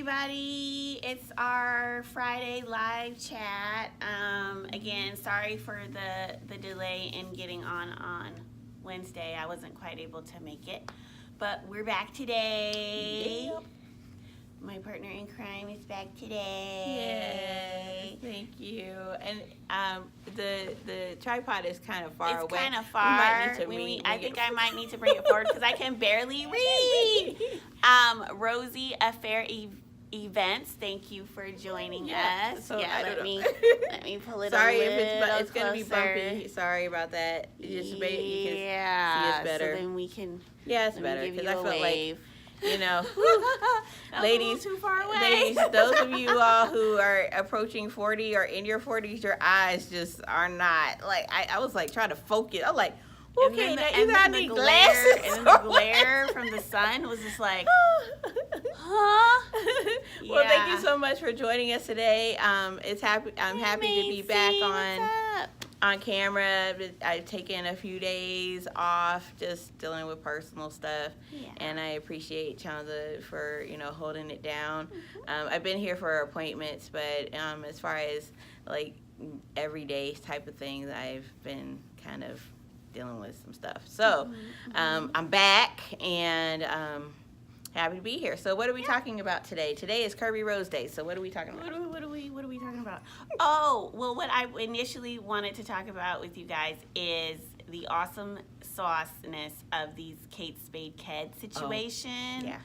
everybody. It's our Friday live chat. Again, sorry for the delay in getting on Wednesday. I wasn't quite able to make it, but we're back today. Yep. My partner in crime is back Yes, today. thank you. And the tripod is kind of far away. It's kind of We far. might need to I think I might need to bring it forward because I can barely read. Rosie Affair Events, thank you for joining us. So Yeah, I don't let me pull it Sorry a if little it's going to be closer. bumpy. Sorry about that. Just you can see Yeah, us better. so then we can. Yeah, it's let me better give because you I a felt wave. like, you know, Ladies, ladies, too far away. ladies, those of you all who are approaching 40 or in your 40s, your eyes just are not like. I was like trying to focus. I'm like, okay, and now then either I the need glare, glasses and then the glare from the sun was just like, huh? Well, thank you Yeah. so much for joining us today. I'm happy to be back on camera. I've taken a few days off just dealing with personal stuff, Yeah. and I appreciate Chandra for holding it down. I've been here for appointments, but as far as like everyday type of things, I've been kind of dealing with some stuff. So I'm back and happy to be here. So what are we talking about today? Today is Kirby Rose Day. So what are we talking about? What are we talking about? Oh, well, what I initially wanted to talk about with you guys is the awesome sauceness of these Kate Spade Ked situation. Yeah.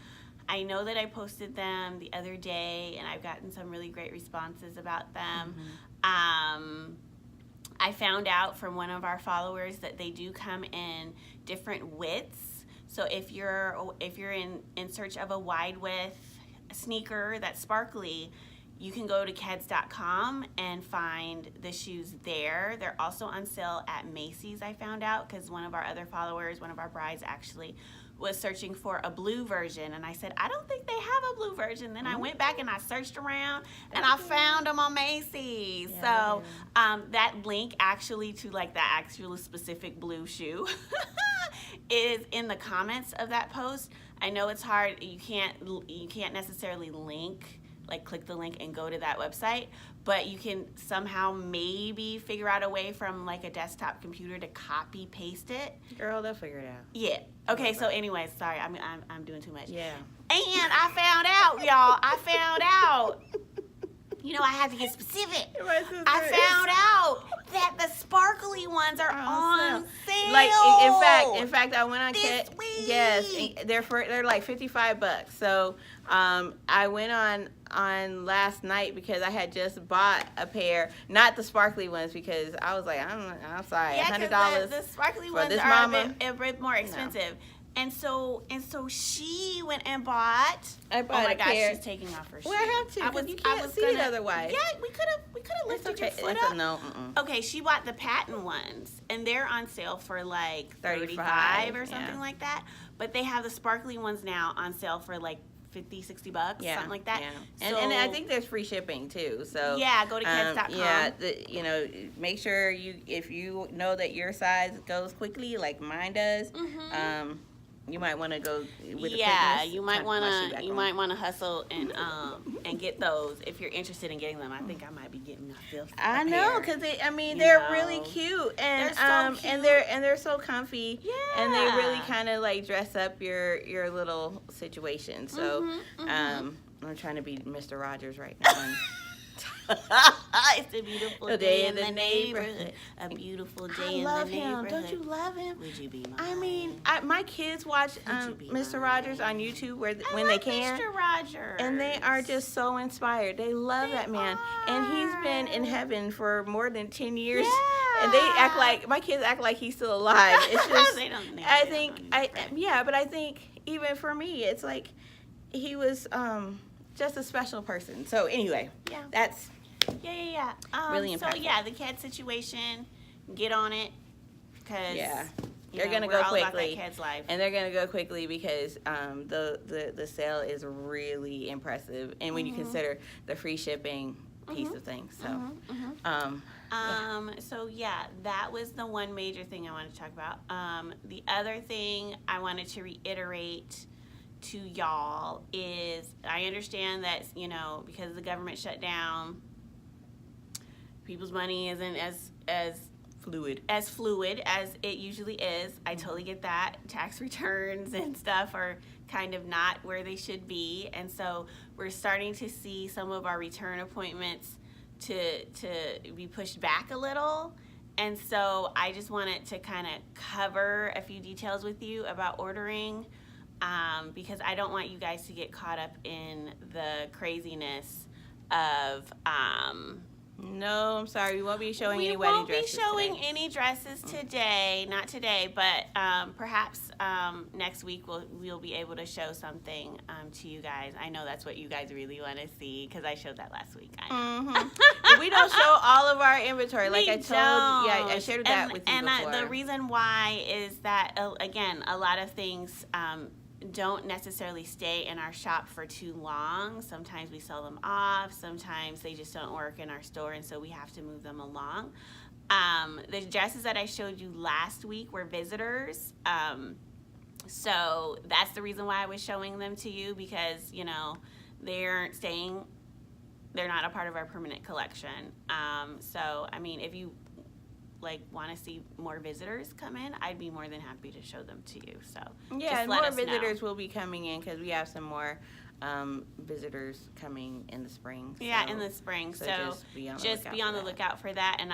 I know that I posted them the other day, and I've gotten some really great responses about them. I found out from one of our followers that they do come in different widths. So if you're in search of a wide width sneaker that's sparkly, you can go to keds.com and find the shoes there. They're also on sale at Macy's, I found out, because one of our other followers, one of our brides actually, was searching for a blue version. And I said, I don't think they have a blue version. Then I went back and I searched around and I found them on Macy's. Yeah, So that link actually to like the actual specific blue shoe is in the comments of that post. I know it's hard. You can't necessarily click the link and go to that website, but you can somehow maybe figure out a way from like a desktop computer to copy paste it. Girl, they'll figure it out. Yeah. Okay. So, anyways, sorry, I'm doing too much. Yeah. And I found out, y'all. I found out. You know, I have to get specific. I found out that the sparkly ones are on sale. Like in fact, I went on this Ked. week. Yes, they're like $55. So I went on last night because I had just bought a pair, not the sparkly ones because I was like, I'm sorry, Yeah, $100 the sparkly for ones this are mama. a bit more expensive. And so she went and bought. I bought oh my a gosh, pair. she's taking off her shoe. Well, I have to. 'Cause you can't see it otherwise. Yeah, we could have It's lifted okay. your foot It's up. a no. Okay, she bought the patent ones, and they're on sale for like 35 or something yeah. like that. But they have the sparkly ones now on sale for like $50, $60, Yeah, something like that. Yeah. So, And I think there's free shipping too. So yeah, go to keds.com. Yeah, make sure if you know that your size goes quickly, like mine does. You might want to go with the quickness. you might want to hustle and get those if you're interested in getting them. I think I might be getting myself. I know, because You they're know. really cute and They're so and cute. they're so comfy. Yeah. And they really kind of like dress up your little situation. So I'm trying to be Mr. Rogers right now. It's a beautiful day in the neighborhood. A beautiful day I in love the him. neighborhood. Don't you love him? Would you be mine? I mean, my kids watch you be Mr. mine? Rogers on YouTube when I they love can. Mr. Rogers. And they are just so inspired. They love They that man. And he's been in are. heaven for more than 10 years. Yeah. And they act like, my kids act like he's still alive. It's just, They don't know. I They think, don't know. but I think even for me, it's like he was just a special person. So anyway, Yeah. that's Yeah. Really So impactful. yeah, the cat situation, get on it, because Yeah. you They're know, gonna we're go all about quickly. that cat's life. And they're gonna go quickly because the sale is really impressive, and when you consider the free shipping piece of things, so So yeah, that was the one major thing I wanted to talk about. The other thing I wanted to reiterate to y'all is, I understand that, you know, because the government shut down, people's money isn't as fluid as it usually is. I totally get that. Tax returns and stuff are kind of not where they should be, and so we're starting to see some of our return appointments to be pushed back a little. And so I just wanted to kind of cover a few details with you about ordering, because I don't want you guys to get caught up in the craziness of No, I'm sorry. We won't be showing any we wedding won't be dresses showing today. any dresses today, not today, but perhaps next week we'll be able to show something to you guys. I know that's what you guys really want to see, because I showed that last week. I know. Mm-hmm. We don't show all of our inventory, like We I told. don't. Yeah, I shared that with you before. The reason why is that again, a lot of things don't necessarily stay in our shop for too long. Sometimes we sell them off. Sometimes they just don't work in our store, and so we have to move them along. The dresses that I showed you last week were visitors. So that's the reason why I was showing them to you, because, you know, they're not a part of our permanent collection. So, I mean, if you want to see more visitors come in, I'd be more than happy to show them to you. So yeah, just and let more us know. visitors will be coming in, because we have some more visitors coming in the spring. Yeah, so- in the spring. So So just be on the lookout for that. for that, and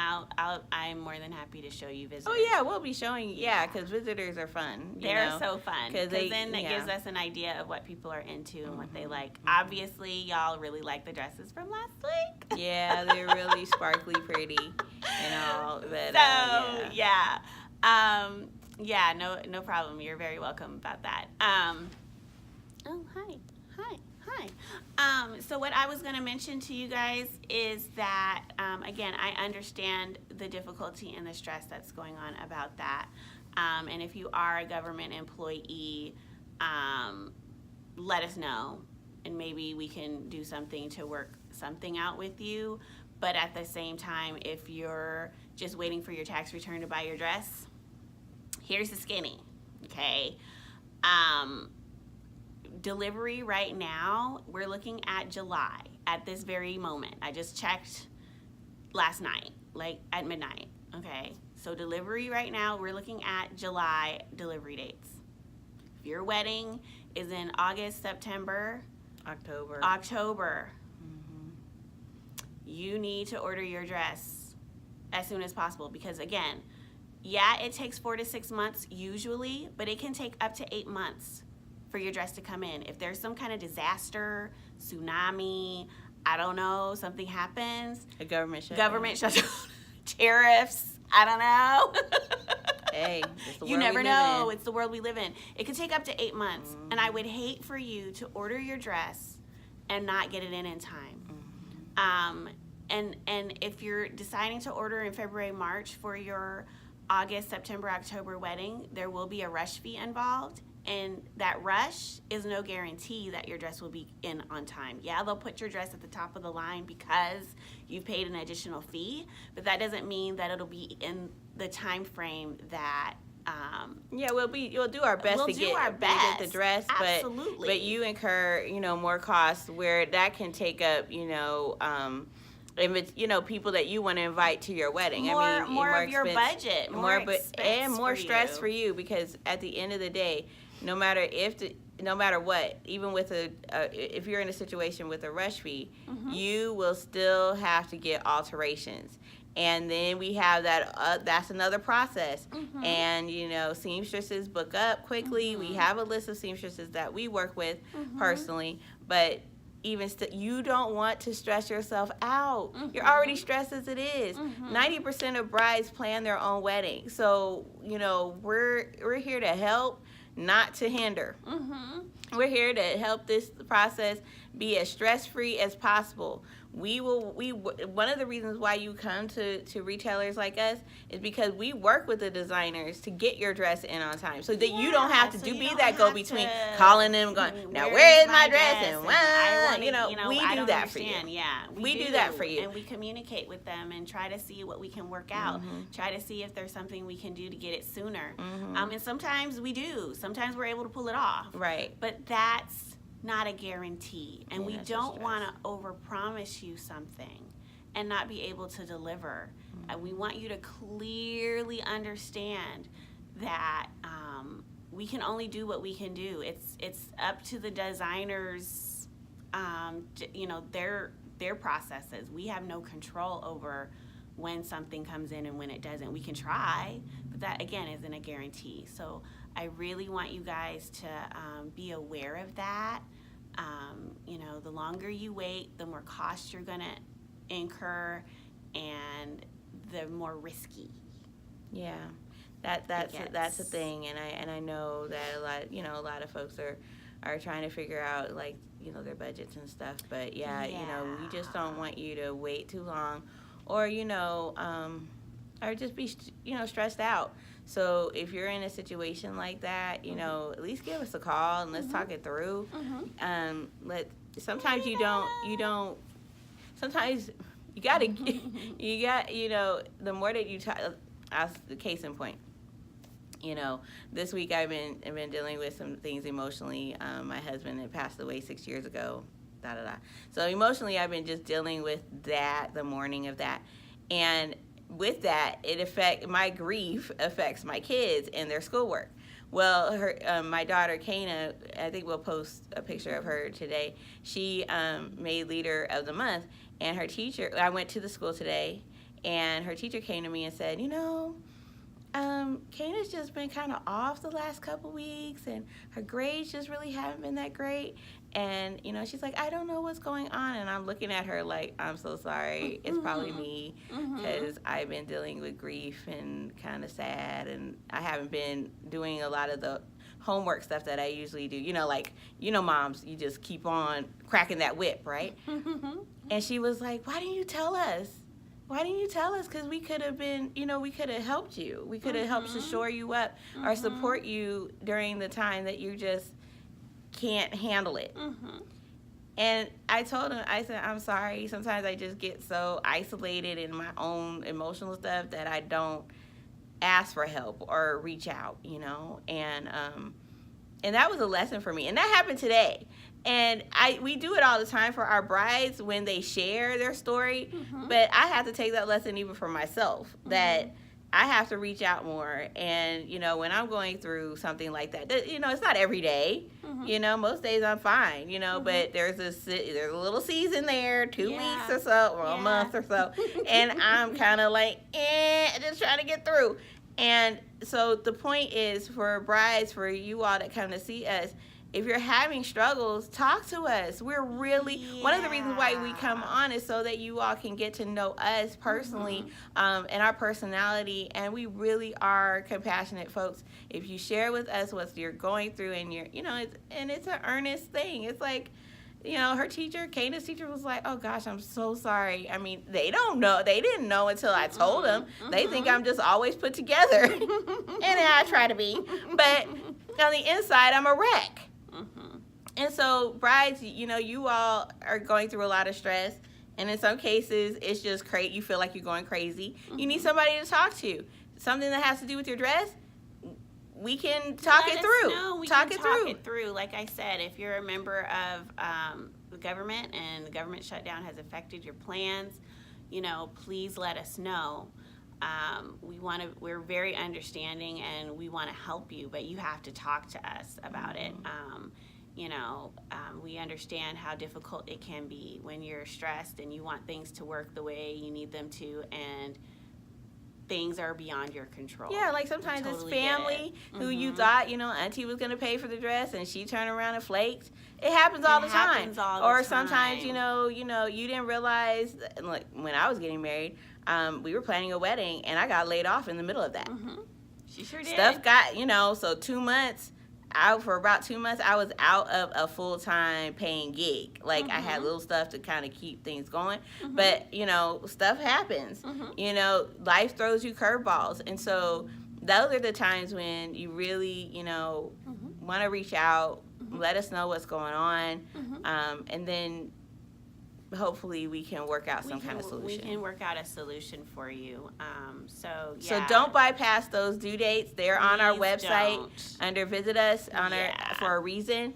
I'm more than happy to show you visitors. Oh yeah, we'll be showing. Yeah, because visitors are fun. you They're know? so fun, 'Cause because they- then it yeah. gives us an idea of what people are into and what they like. mhm. Obviously, y'all really like the dresses from last week. Yeah, they're really sparkly, pretty, and all. But So yeah. yeah, no problem. You're very welcome about that. Oh, hi. So what I was going to mention to you guys is that, again, I understand the difficulty and the stress that's going on about that. And if you are a government employee, let us know, and maybe we can do something to work something out with you. But at the same time, if you're just waiting for your tax return to buy your dress, here's the skinny, okay? Delivery right now, we're looking at July at this very moment. I just checked last night, at midnight, okay? So delivery right now, we're looking at July delivery dates. If your wedding is in August, September, October, you need to order your dress as soon as possible, because again, yeah, it takes 4 to 6 months usually, but it can take up to 8 months for your dress to come in. If there's some kind of disaster, tsunami, I don't know, something happens, A government shutdown. tariffs, I don't know. Hey, it's the You world never we live know. in. It's the world we live in. It could take up to 8 months, and I would hate for you to order your dress and not get it in time. And if you're deciding to order in February, March for your August, September, October wedding, there will be a rush fee involved. And that rush is no guarantee that your dress will be in on time. Yeah, they'll put your dress at the top of the line because you've paid an additional fee, but that doesn't mean that it'll be in the time frame that Yeah, we'll do our best We'll to do get our to get best. the dress, Absolutely. but you incur more costs where that can take up if it's people that you want to invite to your wedding. more of your expense- budget, and more for stress you. for you, because at the end of the day, no matter what, even with if you're in a situation with a rush fee, you will still have to get alterations. And then we have that's another process. And, seamstresses book up quickly. We have a list of seamstresses that we work with personally. But even you don't want to stress yourself out. You're already stressed as it is. 90% of brides plan their own wedding. So, we're here to help, not to hinder. We're here to help this process be as stress-free as possible. One of the reasons why you come to retailers like us is because we work with the designers to get your dress in on time, so that you don't have to so you be don't that have go-between, to- calling them, going, now where is my dress? And we I do don't that for understand. you. Yeah, We do that for you. and we communicate with them and try to see what we can work out. Try to see if there's something we can do to get it sooner. And sometimes we do. Sometimes we're able to pull it off. Right. But but that's not a guarantee. And Yeah, we that's don't just want to stress. overpromise you something and not be able to deliver. We want you to clearly understand that we can only do what we can do. It's up to the designers, their processes. We have no control over when something comes in and when it doesn't. We can try, but that again isn't a guarantee. So I really want you guys to be aware of that. The longer you wait, the more cost you're gonna incur, and the more risky. Yeah, that's gets. a thing, and I know that a lot of folks are trying to figure out their budgets and stuff. But we just don't want you to wait too long, or or just be stressed out. So if you're in a situation like that, at least give us a call and let's talk it through. Sometimes you don't. Sometimes you gotta. The more that you talk, as the case in point. This week I've been dealing with some things emotionally. My husband had passed away 6 years ago. So emotionally, I've been just dealing with that, the mourning of that, and with that, my grief affects my kids and their schoolwork. Well, my daughter Kana, I think we'll post a picture of her today. She made Leader of the Month, and her teacher. I went to the school today, and her teacher came to me and said, Kana's just been kind of off the last couple weeks, and her grades just really haven't been that great. And, she's like, I don't know what's going on. And I'm looking at her like, I'm so sorry. It's probably me, because I've been dealing with grief and kind of sad, and I haven't been doing a lot of the homework stuff that I usually do. Moms, you just keep on cracking that whip, right? And she was like, why didn't you tell us? Why didn't you tell us? Because we could have been, we could have helped you. We could have helped to shore you up or support you during the time that you just can't handle it. And I told him, I said, I'm sorry. Sometimes I just get so isolated in my own emotional stuff that I don't ask for help or reach out, And that was a lesson for me. And that happened today. And we do it all the time for our brides when they share their story. But I have to take that lesson even for myself, that I have to reach out more. And, when I'm going through something like that, it's not every day. Most days I'm fine, but there's a little season there, 2 weeks or so, or a month or so. And I'm kind of like, just trying to get through. And so the point is, for brides, for you all that come to see us, if you're having struggles, talk to us. We're really, one of the reasons why we come on is so that you all can get to know us personally, and our personality. And we really are compassionate folks. If you share with us what you're going through, and it's an earnest thing. It's like, her teacher, Kana's teacher, was like, oh gosh, I'm so sorry. I mean, they don't know. They didn't know until I told them. They think I'm just always put together. And I try to be. But on the inside, I'm a wreck. And so, brides, you all are going through a lot of stress. And in some cases, it's just crazy. You feel like you're going crazy. You need somebody to talk to. Something that has to do with your dress, we can talk it through. Talk it through. Like I said, if you're a member of the government and the government shutdown has affected your plans, please let us know. We're very understanding, and we want to help you, but you have to talk to us about it. We understand how difficult it can be when you're stressed and you want things to work the way you need them to, and things are beyond your control. Yeah, like sometimes it's family who you thought, auntie was going to pay for the dress, and she turned around and flaked. It happens all the time. Or sometimes, you didn't realize, like when I was getting married, we were planning a wedding, and I got laid off in the middle of that. She sure did. Stuff got, so 2 months. For about 2 months, I was out of a full-time paying gig. Like, I had little stuff to kind of keep things going. But, stuff happens. Life throws you curveballs. And so those are the times when you really, want to reach out, let us know what's going on, and then hopefully we can work out some kind of solution. We can work out a solution for you. So don't bypass those due dates. They're on our website under Visit Us for a reason.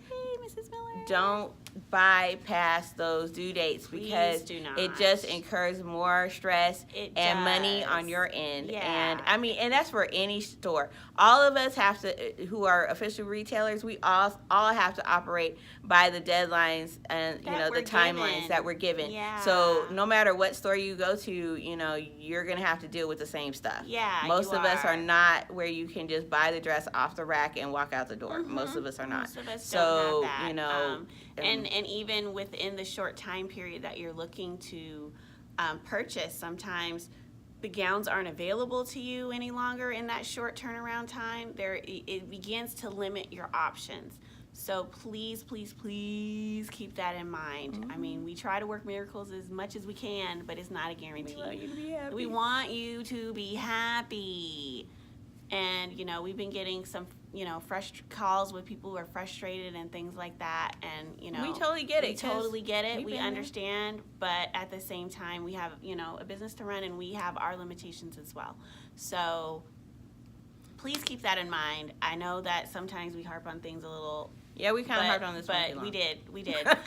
don't bypass those due dates because do not. it just incurs more stress It and money does. on your end. Yeah. And I mean, and that's for any store. All of us have to, who are official retailers, we all have to operate by the deadlines and you That know the we're timelines given. that we're given. Yeah. So no matter what store you go to, you know, you're gonna have to deal with the same stuff. Yeah, Most you of us are. are not where you can just buy the dress off the rack and walk out the door. Mhm. Most of us are not. Most of us So, don't have that. you know, and even within the short time period that you're looking to purchase, sometimes the gowns aren't available to you any longer in that short turnaround time. It begins to limit your options. So please, please, please keep that in mind. I mean, we try to work miracles as much as we can, but it's not a guarantee. We want you to be happy. We want you to be happy. And, you know, we've been getting some, you know, calls with people who are frustrated and things like that. And, you know, We totally get it, We 'cause totally get it. we've We been there. understand. But at the same time, we have, you know, a business to run and we have our limitations as well. So please keep that in mind. I know that sometimes we harp on things a little. Yeah, we kind of harped on this one too But long. we did, and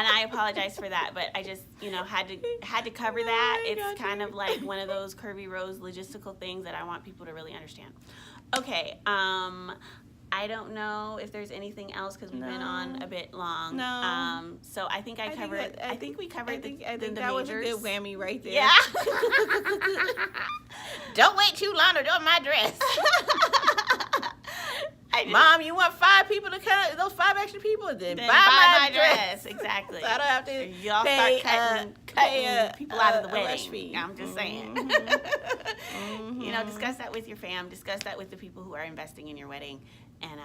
I apologize for that. But I just, you know, had to cover that. I got It's kind you. of like one of those Curvy Rose logistical things that I want people to really understand. Okay, I don't know if there's anything else because we've been on No. a bit long. No. So I think I covered. I think we covered I think the that was a majors. good whammy right there. Yeah. Don't wait too long to do my dress. I just- Mom, you want 5 people to cut those 5 extra people? Then Then buy my dress. Exactly. So I don't have to Y'all pay, start cutting pay people out of the a rush wedding. fee. I'm just saying. Mhm. You know, discuss that with your fam. Discuss that with the people who are investing in your wedding, and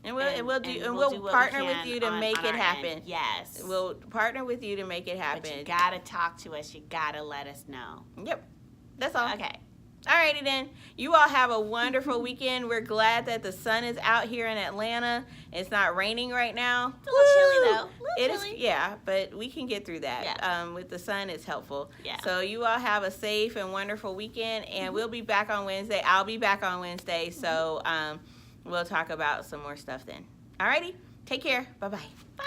And we'll do what we partner with can you to on make our it end. happen. Yes. We'll partner with you to make it But you happen. gotta talk to us. You gotta let us know. Yep. That's all. Okay. Alrighty then. You all have a wonderful weekend. We're glad that the sun is out here in Atlanta. It's not raining right now. It's a little chilly Woo! though. A It little is, chilly. yeah, but we can get through that. Yeah. With the sun, it's helpful. Yeah. So you all have a safe and wonderful weekend, and we'll be back on Wednesday. I'll be back on Wednesday, so we'll talk about some more stuff then. Alrighty. Take care. Bye-bye. Bye.